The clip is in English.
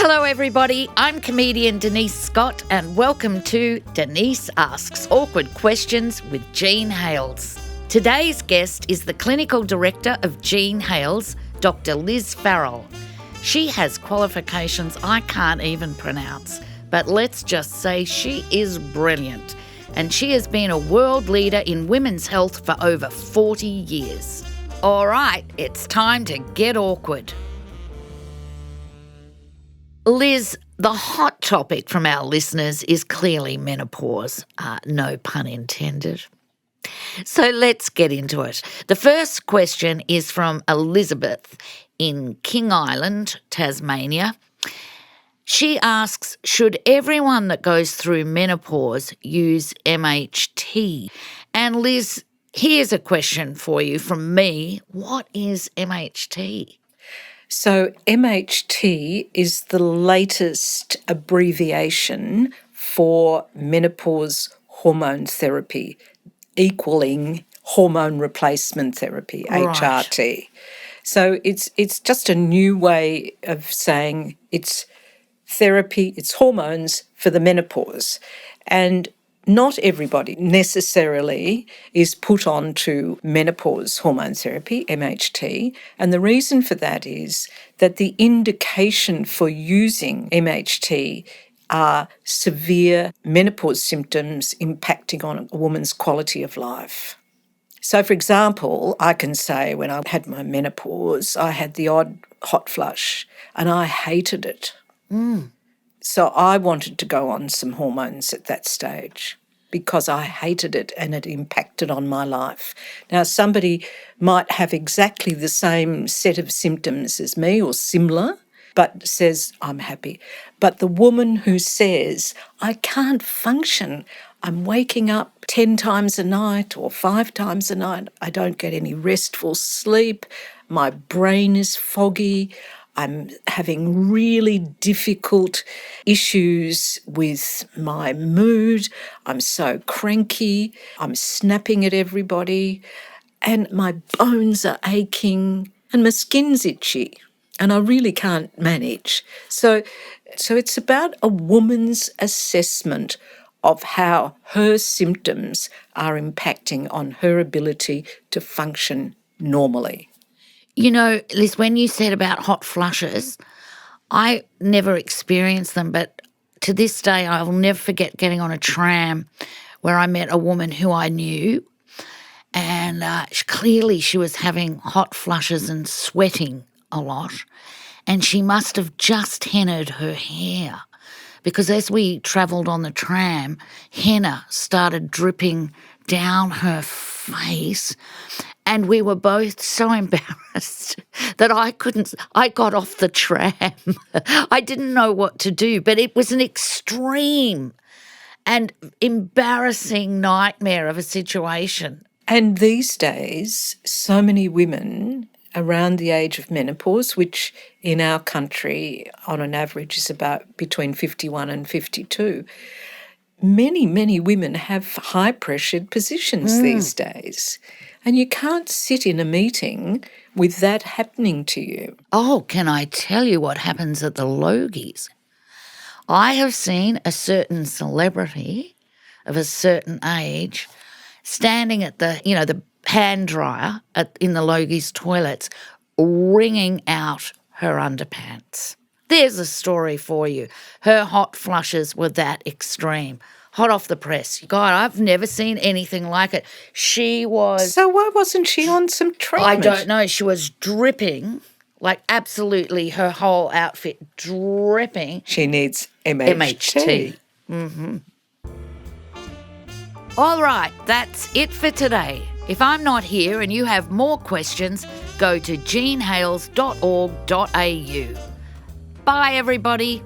Hello everybody, I'm comedian Denise Scott and welcome to Denise Asks Awkward Questions with Jean Hales. Today's guest is the Clinical Director of Jean Hales, Dr. Liz Farrell. She has qualifications I can't even pronounce, but let's just say she is brilliant. And she has been a world leader in women's health for over 40 years. All right, it's time to get awkward. Liz, the hot topic from our listeners is clearly menopause, no pun intended. So let's get into it. The first question is from Elizabeth in King Island, Tasmania. She asks, should everyone that goes through menopause use MHT? And Liz, here's a question for you from me. What is MHT? So MHT is the latest abbreviation for menopause hormone therapy, equaling hormone replacement therapy, Right. HRT. So it's just a new way of saying it's therapy, it's hormones for the menopause. And not everybody necessarily is put on to menopause hormone therapy, MHT, and the reason for that is that the indication for using MHT are severe menopause symptoms impacting on a woman's quality of life. So, for example, I can say when I had my menopause, I had the odd hot flush and I hated it. So I wanted to go on some hormones at that stage because I hated it and it impacted on my life. Now, somebody might have exactly the same set of symptoms as me or similar, but says, I'm happy. But the woman who says, I can't function, I'm waking up 10 times a night or 5 times a night, I don't get any restful sleep, my brain is foggy, I'm having really difficult issues with my mood. I'm so cranky. I'm snapping at everybody. And my bones are aching and my skin's itchy. And I really can't manage. So it's about a woman's assessment of how her symptoms are impacting on her ability to function normally. You know, Liz, when you said about hot flushes, I never experienced them, but to this day I will never forget getting on a tram where I met a woman who I knew, and clearly she was having hot flushes and sweating a lot, and she must have just hennaed her hair because as we travelled on the tram, henna started dripping down her face. And we were both so embarrassed that I got off the tram. I didn't know what to do, but it was an extreme and embarrassing nightmare of a situation. And these days, so many women around the age of menopause, which in our country on an average is about between 51 and 52, many women have high-pressured positions these days. And you can't sit in a meeting with that happening to you. Oh, can I tell you what happens at the Logies? I have seen a certain celebrity of a certain age standing at the hand dryer in the Logies toilets, wringing out her underpants. There's a story for you. Her hot flushes were that extreme. Hot off the press. God, I've never seen anything like it. She was... So why wasn't she on some treatment? I don't know. She was dripping, like absolutely her whole outfit dripping. She needs MHT. All right, that's it for today. If I'm not here and you have more questions, go to jeanhales.org.au. Bye, everybody.